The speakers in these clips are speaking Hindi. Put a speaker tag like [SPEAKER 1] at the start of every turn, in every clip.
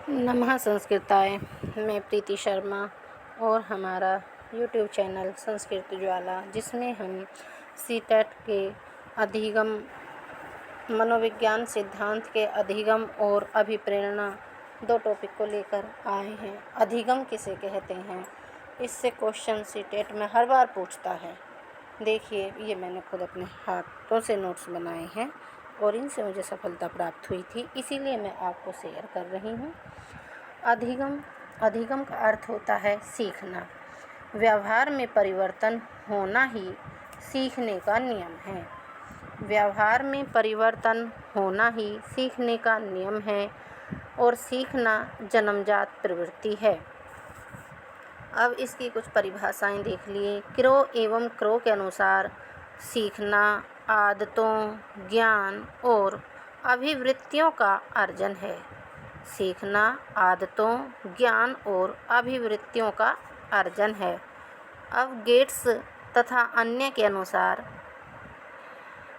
[SPEAKER 1] नमः संस्कृताय। मैं प्रीति शर्मा और हमारा यूट्यूब चैनल संस्कृत ज्वाला, जिसमें हम सीटेट के अधिगम, मनोविज्ञान सिद्धांत के अधिगम और अभिप्रेरणा दो टॉपिक को लेकर आए हैं। अधिगम किसे कहते हैं, इससे क्वेश्चन सीटेट में हर बार पूछता है। देखिए, ये मैंने खुद अपने हाथों से नोट्स बनाए हैं और इनसे मुझे सफलता प्राप्त हुई थी, इसीलिए मैं आपको शेयर कर रही हूँ। अधिगम का अर्थ होता है सीखना। व्यवहार में परिवर्तन होना ही सीखने का नियम है। व्यवहार में परिवर्तन होना ही सीखने का नियम है और सीखना जन्मजात प्रवृत्ति है। अब इसकी कुछ परिभाषाएं देख लिए। क्रो एवं क्रो के अनुसार सीखना आदतों, ज्ञान और अभिवृत्तियों का अर्जन है। सीखना आदतों, ज्ञान और अभिवृत्तियों का अर्जन है। अब गेट्स तथा अन्य के अनुसार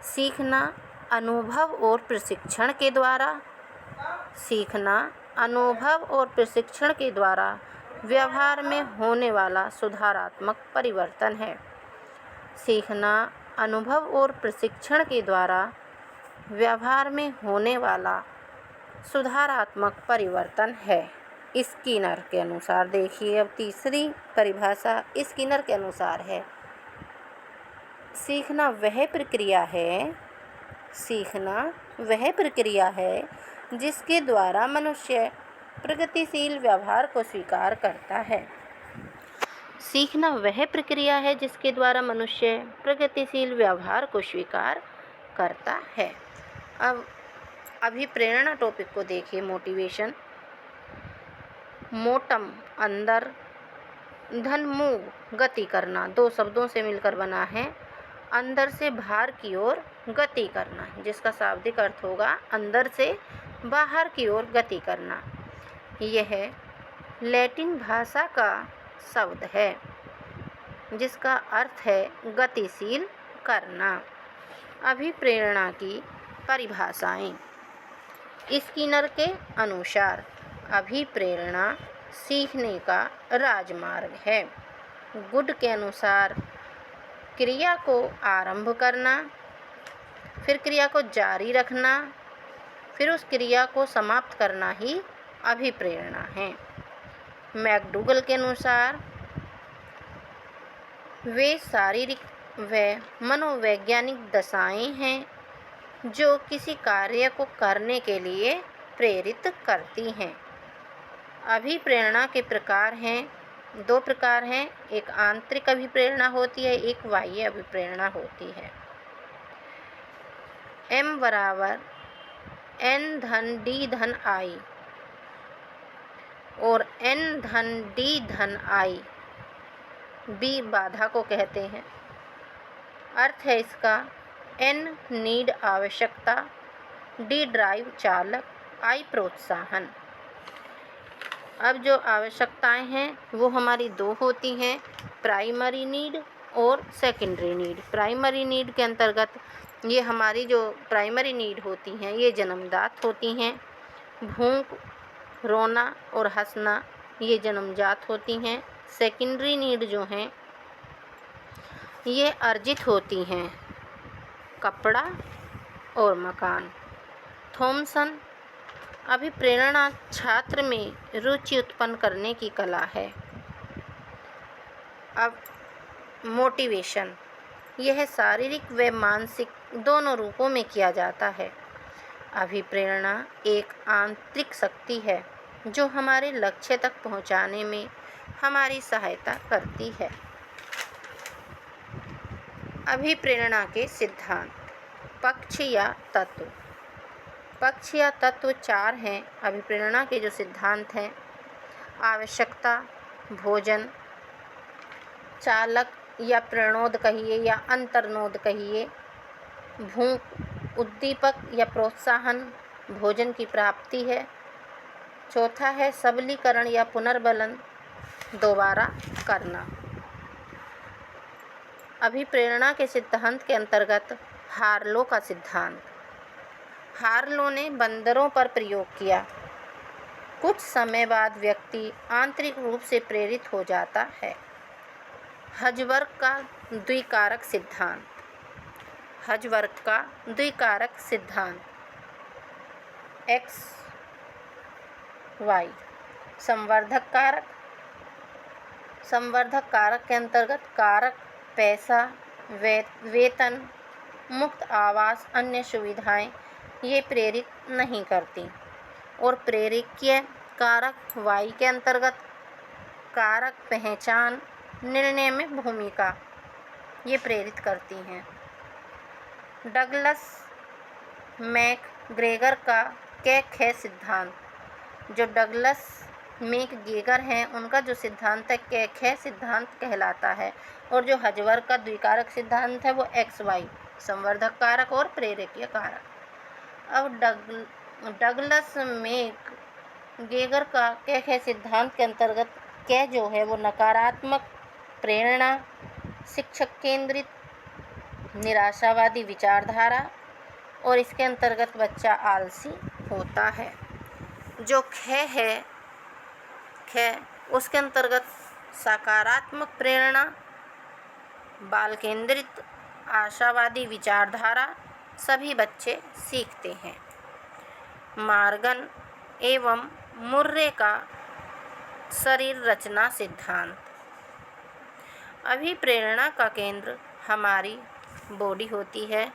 [SPEAKER 1] सीखना अनुभव और प्रशिक्षण के द्वारा, सीखना अनुभव और प्रशिक्षण के द्वारा व्यवहार में होने वाला सुधारात्मक परिवर्तन है। सीखना अनुभव और प्रशिक्षण के द्वारा व्यवहार में होने वाला सुधारात्मक परिवर्तन है। स्किनर के अनुसार देखिए, अब तीसरी परिभाषा स्किनर के अनुसार है। सीखना वह प्रक्रिया है जिसके द्वारा मनुष्य प्रगतिशील व्यवहार को स्वीकार करता है। सीखना वह प्रक्रिया है जिसके द्वारा मनुष्य प्रगतिशील व्यवहार को स्वीकार करता है। अब अभिप्रेरणा टॉपिक को देखिए। मोटिवेशन। मोटम अंदर, धन मूव गति करना, दो शब्दों से मिलकर बना है। अंदर से बाहर की ओर गति करना, जिसका शाब्दिक अर्थ होगा अंदर से बाहर की ओर गति करना। यह लैटिन भाषा का शब्द है जिसका अर्थ है गतिशील करना। अभिप्रेरणा की परिभाषाएं। स्किनर के अनुसार अभिप्रेरणा सीखने का राजमार्ग है। गुड के अनुसार क्रिया को आरंभ करना, फिर क्रिया को जारी रखना, फिर उस क्रिया को समाप्त करना ही अभिप्रेरणा है। मैकडूगल के अनुसार वे शारीरिक व मनोवैज्ञानिक दशाएं हैं जो किसी कार्य को करने के लिए प्रेरित करती हैं। अभिप्रेरणा के प्रकार हैं, दो प्रकार हैं। एक आंतरिक अभिप्रेरणा होती है, एक बाह्य अभिप्रेरणा होती है। M बराबर N धन D धन I और N धन D धन I B बाधा को कहते हैं। अर्थ है इसका N नीड आवश्यकता, D ड्राइव चालक, I प्रोत्साहन। अब जो आवश्यकताएं हैं वो हमारी दो होती हैं, प्राइमरी नीड और सेकेंडरी नीड। प्राइमरी नीड के अंतर्गत ये हमारी जो प्राइमरी नीड होती हैं ये जन्मजात होती हैं। भूख, रोना और हंसना ये जन्मजात होती हैं। सेकेंडरी नीड जो हैं ये अर्जित होती हैं, कपड़ा और मकान। थॉमसन। अभिप्रेरणा छात्र में रुचि उत्पन्न करने की कला है। अब मोटिवेशन, यह शारीरिक व मानसिक दोनों रूपों में किया जाता है। अभिप्रेरणा एक आंतरिक शक्ति है जो हमारे लक्ष्य तक पहुंचाने में हमारी सहायता करती है। अभिप्रेरणा के सिद्धांत। पक्ष या तत्व। पक्ष या तत्व चार हैं। अभिप्रेरणा के जो सिद्धांत हैं, आवश्यकता, भोजन, चालक या प्रणोद कहिए या अंतर्नोद कहिए, भूख, उद्दीपक या प्रोत्साहन, भोजन की प्राप्ति है। चौथा है सबलीकरण या पुनर्बलन, दोबारा करना। अभिप्रेरणा के सिद्धांत के अंतर्गत हार्लो का सिद्धांत। हार्लो ने बंदरों पर प्रयोग किया। कुछ समय बाद व्यक्ति आंतरिक रूप से प्रेरित हो जाता है। हजबर्ग का द्विकारक सिद्धांत। हजबर्ग का द्विकारक सिद्धांत एक्स वाई। संवर्धक कारक। संवर्धक कारक के अंतर्गत कारक पैसा, वेतन, मुफ्त आवास, अन्य सुविधाएं ये प्रेरित नहीं करती। और प्रेरकीय कारक वाई के अंतर्गत कारक पहचान, निर्णय में भूमिका ये प्रेरित करती हैं। डगलस मैकग्रेगर का कैक-खे सिद्धांत। जो डगलस मैकग्रेगर हैं उनका जो सिद्धांत है कैक-खे सिद्धांत कहलाता है। और जो हजबर्ग का द्विकारक सिद्धांत है वो एक्स वाई, संवर्धक कारक और प्रेरकीय कारक। अब डगलस मैकग्रेगर का कैक-खे सिद्धांत के अंतर्गत कै जो है वो नकारात्मक प्रेरणा, शिक्षक केंद्रित, निराशावादी विचारधारा, और इसके अंतर्गत बच्चा आलसी होता है। जो खे है, खे उसके अंतर्गत सकारात्मक प्रेरणा, बाल केंद्रित, आशावादी विचारधारा सभी बच्चे सीखते हैं। मॉर्गन एवं मुर्रे का शरीर रचना सिद्धांत। अभिप्रेरणा का केंद्र हमारी बॉडी होती है।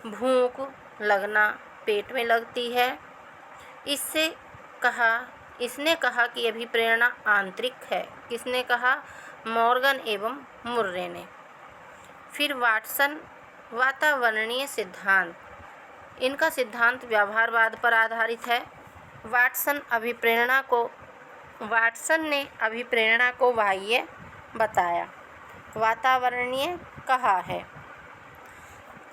[SPEAKER 1] भूख लगना पेट में लगती है। इसने कहा कि अभिप्रेरणा आंतरिक है। किसने कहा? मॉर्गन एवं मुर्रे ने। फिर वाटसन वातावरणीय सिद्धांत। इनका सिद्धांत व्यवहारवाद पर आधारित है। वाटसन ने अभिप्रेरणा को बाह्य बताया, वातावरणीय कहा है।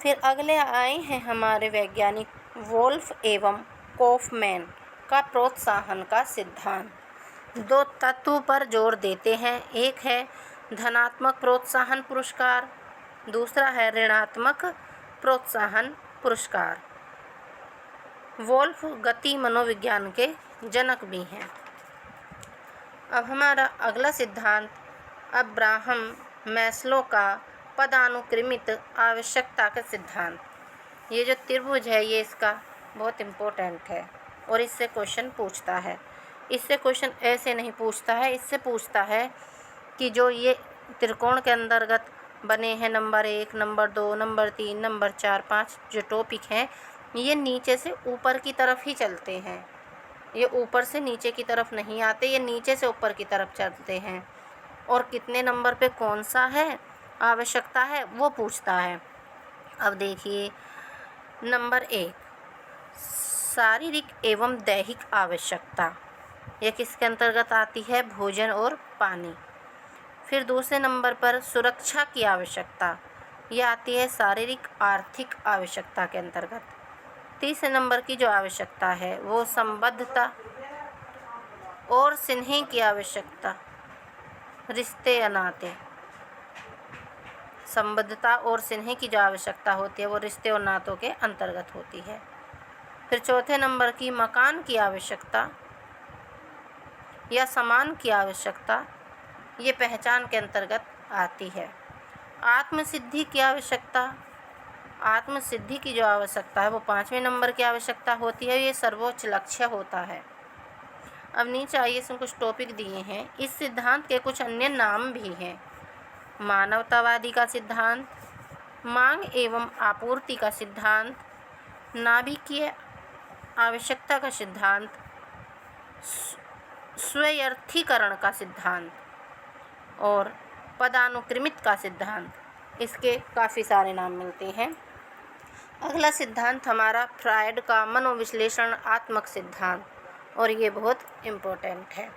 [SPEAKER 1] फिर अगले आए हैं हमारे वैज्ञानिक वोल्फ एवं कॉफमैन का प्रोत्साहन का सिद्धांत। दो तत्व पर जोर देते हैं। एक है धनात्मक प्रोत्साहन पुरस्कार, दूसरा है ऋणात्मक प्रोत्साहन पुरस्कार। वोल्फ गति मनोविज्ञान के जनक भी हैं। अब हमारा अगला सिद्धांत अब्राहम मैस्लो का पदानुक्रमित आवश्यकता का सिद्धांत। ये जो त्रिभुज है ये इसका बहुत इम्पोर्टेंट है और इससे क्वेश्चन पूछता है। इससे क्वेश्चन ऐसे नहीं पूछता है, इससे पूछता है कि जो ये त्रिकोण के अंतर्गत बने हैं नंबर 1, नंबर 2, नंबर 3, नंबर 4, 5 जो टॉपिक हैं ये नीचे से ऊपर की तरफ ही चलते हैं। ये ऊपर से नीचे की तरफ नहीं आते, ये नीचे से ऊपर की तरफ चलते हैं। और कितने नंबर पे कौन सा है आवश्यकता है वो पूछता है। अब देखिए नंबर 1 शारीरिक एवं दैहिक आवश्यकता, यह किसके अंतर्गत आती है? भोजन और पानी। फिर दूसरे नंबर पर सुरक्षा की आवश्यकता, यह आती है शारीरिक आर्थिक आवश्यकता के अंतर्गत। तीसरे नंबर की जो आवश्यकता है वो संबद्धता और स्नेह की आवश्यकता, रिश्ते या नाते। संबद्धता और स्नेह की जो आवश्यकता होती है वो रिश्ते और नातों के अंतर्गत होती है। फिर चौथे नंबर की मकान की आवश्यकता या सामान की आवश्यकता, ये पहचान के अंतर्गत आती है। आत्मसिद्धि की आवश्यकता, आत्मसिद्धि की जो आवश्यकता है वो 5वें नंबर की आवश्यकता होती है। ये सर्वोच्च लक्ष्य होता है। अब नीचे आइए इसमें कुछ टॉपिक दिए हैं। इस सिद्धांत के कुछ अन्य नाम भी हैं। मानवतावादी का सिद्धांत, मांग एवं आपूर्ति का सिद्धांत, नाभिकीय आवश्यकता का सिद्धांत, स्वयर्थीकरण का सिद्धांत और पदानुक्रमित का सिद्धांत। इसके काफ़ी सारे नाम मिलते हैं। अगला सिद्धांत हमारा फ्रायड का मनोविश्लेषणात्मक सिद्धांत और ये बहुत इम्पोर्टेंट है।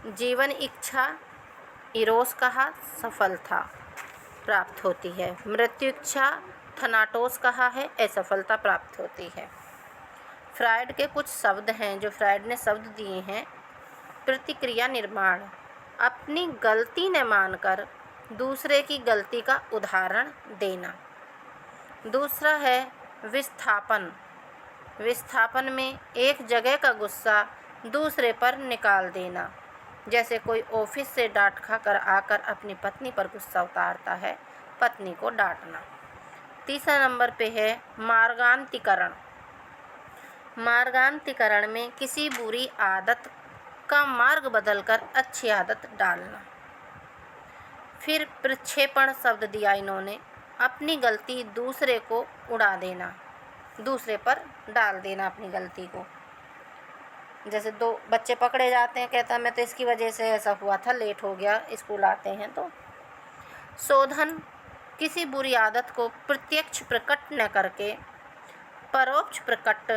[SPEAKER 1] जीवन इच्छा इरोस कहा सफलता प्राप्त होती है। मृत्यु इच्छा थनाटोस कहा है असफलता प्राप्त होती है। फ्रायड के कुछ शब्द हैं जो फ्रायड ने शब्द दिए हैं। प्रतिक्रिया निर्माण, अपनी गलती न मानकर दूसरे की गलती का उदाहरण देना। दूसरा है विस्थापन, विस्थापन में एक जगह का गुस्सा दूसरे पर निकाल देना, जैसे कोई ऑफिस से डांट खाकर आकर अपनी पत्नी पर गुस्सा उतारता है, पत्नी को डांटना। तीसरा नंबर पे है मार्गान्तीकरण। मार्गान्तीकरण में किसी बुरी आदत का मार्ग बदलकर अच्छी आदत डालना। फिर प्रक्षेपण शब्द दिया इन्होंने, अपनी गलती दूसरे को उड़ा देना, दूसरे पर डाल देना अपनी गलती को। जैसे दो बच्चे पकड़े जाते हैं, कहता मैं तो इसकी वजह से ऐसा हुआ था, लेट हो गया, स्कूल आते हैं तो। शोधन, किसी बुरी आदत को प्रत्यक्ष प्रकट न करके परोक्ष प्रकट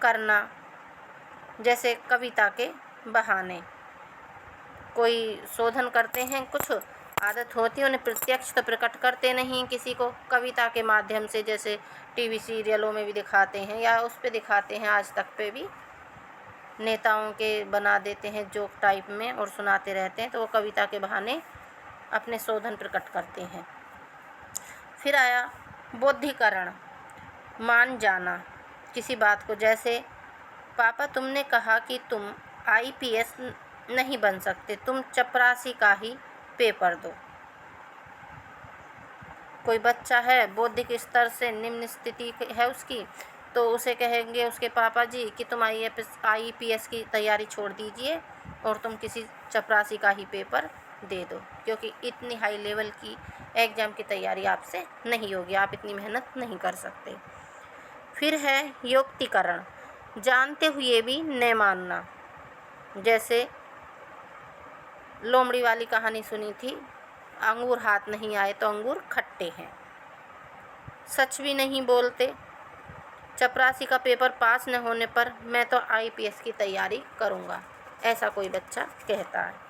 [SPEAKER 1] करना, जैसे कविता के बहाने। कोई शोधन करते हैं, कुछ आदत होती है, उन्हें प्रत्यक्ष तो प्रकट करते नहीं किसी को, कविता के माध्यम से, जैसे टीवी सीरियलों में भी दिखाते हैं या उस पे दिखाते हैं, आज तक पे भी नेताओं के बना देते हैं जोक टाइप में और सुनाते रहते हैं, तो वो कविता के बहाने अपने शोधन प्रकट करते हैं। फिर आया बोधिकरण, मान जाना किसी बात को, जैसे पापा तुमने कहा कि तुम IPS नहीं बन सकते, तुम चपरासी का ही पेपर दो। कोई बच्चा है, बौद्धिक स्तर से निम्न स्थिति है उसकी, तो उसे कहेंगे उसके पापा जी कि तुम IPS की तैयारी छोड़ दीजिए और तुम किसी चपरासी का ही पेपर दे दो, क्योंकि इतनी हाई लेवल की एग्ज़ाम की तैयारी आपसे नहीं होगी, आप इतनी मेहनत नहीं कर सकते। फिर है युक्तिकरण, जानते हुए भी न मानना, जैसे लोमड़ी वाली कहानी सुनी थी, अंगूर हाथ नहीं आए तो अंगूर खट्टे हैं। सच भी नहीं बोलते, चपरासी का पेपर पास न होने पर मैं तो IPS की तैयारी करूँगा, ऐसा कोई बच्चा कहता है।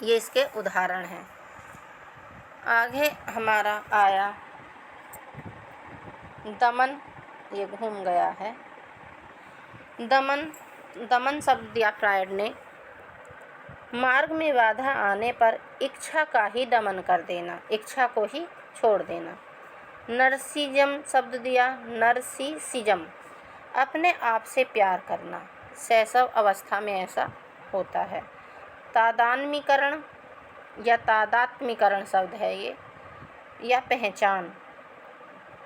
[SPEAKER 1] ये इसके उदाहरण हैं। आगे हमारा आया दमन, ये घूम गया है। दमन शब्द दिया फ्रायड ने, मार्ग में बाधा आने पर इच्छा का ही दमन कर देना, इच्छा को ही छोड़ देना। नर्सिज्म शब्द दिया, नर्सिसिज्म, अपने आप से प्यार करना, शैशव अवस्था में ऐसा होता है। तादात्म्यकरण या तादात्म्यकरण शब्द है ये, या पहचान,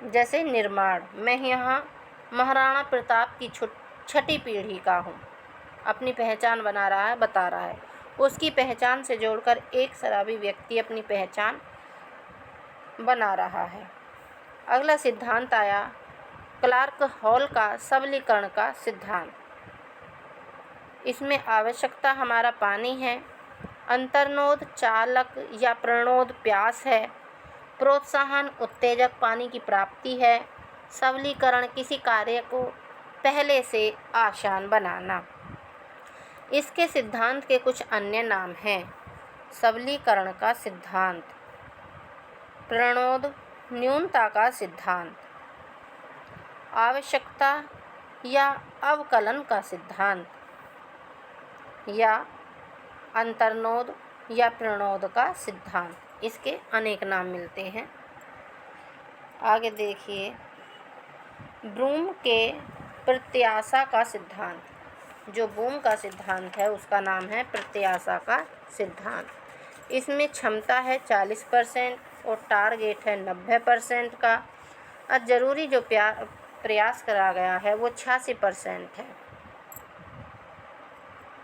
[SPEAKER 1] जैसे निर्माण, मैं यहाँ महाराणा प्रताप की छठी पीढ़ी का हूँ, अपनी पहचान बना रहा है, बता रहा है। उसकी पहचान से जोड़कर एक शराबी व्यक्ति अपनी पहचान बना रहा है। अगला सिद्धांत आया क्लार्क हॉल का सबलीकरण का सिद्धांत। इसमें आवश्यकता हमारा पानी है, अंतर्नोद चालक या प्रणोद प्यास है, प्रोत्साहन उत्तेजक पानी की प्राप्ति है, सबलीकरण किसी कार्य को पहले से आसान बनाना। इसके सिद्धांत के कुछ अन्य नाम हैं। सबलीकरण का सिद्धांत, प्रणोद न्यूनता का सिद्धांत, आवश्यकता या अवकलन का सिद्धांत, या अंतर्नोद या प्रणोद का सिद्धांत। इसके अनेक नाम मिलते हैं। आगे देखिए, ब्रूम के प्रत्याशा का सिद्धांत, जो बूम का सिद्धांत है उसका नाम है प्रत्याशा का सिद्धांत। इसमें क्षमता है 40% और टारगेट है 90% का, और ज़रूरी जो प्रयास करा गया है वो 86% है,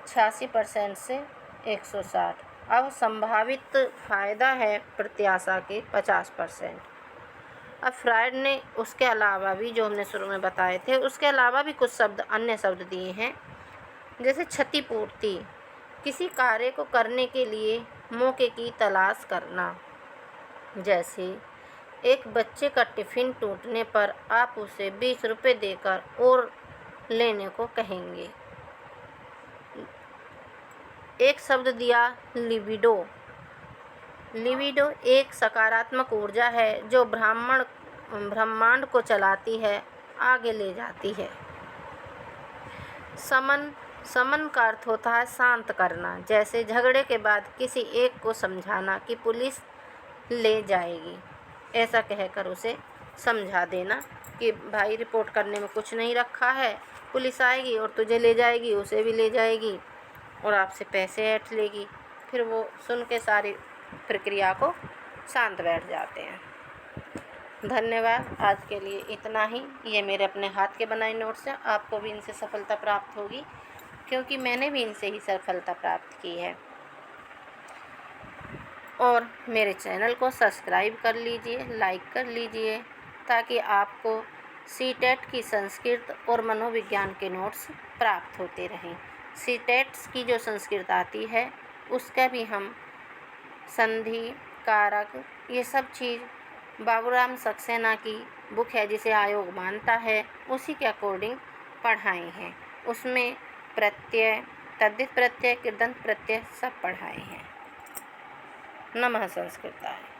[SPEAKER 1] 86% से 160। अब संभावित फ़ायदा है प्रत्याशा के 50%। अब फ्रायड ने उसके अलावा भी, जो हमने शुरू में बताए थे, उसके अलावा भी कुछ अन्य शब्द दिए हैं, जैसे क्षतिपूर्ति, किसी कार्य को करने के लिए मौके की तलाश करना, जैसे एक बच्चे का टिफ़िन टूटने पर आप उसे 20 रुपये देकर और लेने को कहेंगे। एक शब्द दिया लिबिडो। लिबिडो एक सकारात्मक ऊर्जा है जो ब्रह्मांड को चलाती है, आगे ले जाती है। समन का अर्थ होता है शांत करना, जैसे झगड़े के बाद किसी एक को समझाना कि पुलिस ले जाएगी, ऐसा कहकर उसे समझा देना कि भाई रिपोर्ट करने में कुछ नहीं रखा है, पुलिस आएगी और तुझे ले जाएगी, उसे भी ले जाएगी और आपसे पैसे ऐंठ लेगी। फिर वो सुन के सारी प्रक्रिया को शांत बैठ जाते हैं। धन्यवाद। आज के लिए इतना ही। ये मेरे अपने हाथ के बनाए नोट्स हैं। आपको भी इनसे सफलता प्राप्त होगी, क्योंकि मैंने भी इनसे ही सफलता प्राप्त की है। और मेरे चैनल को सब्सक्राइब कर लीजिए, लाइक कर लीजिए, ताकि आपको सीटेट की संस्कृत और मनोविज्ञान के नोट्स प्राप्त होते रहें। सीटेट्स की जो संस्कृत आती है उसका भी हम संधि, कारक, ये सब चीज़ बाबूराम सक्सेना की बुक है जिसे आयोग मानता है, उसी के अकॉर्डिंग पढ़ाए हैं। उसमें प्रत्यय, तद्धित प्रत्यय, कृदंत प्रत्यय सब पढ़ाए हैं। नमः संस्कृताय।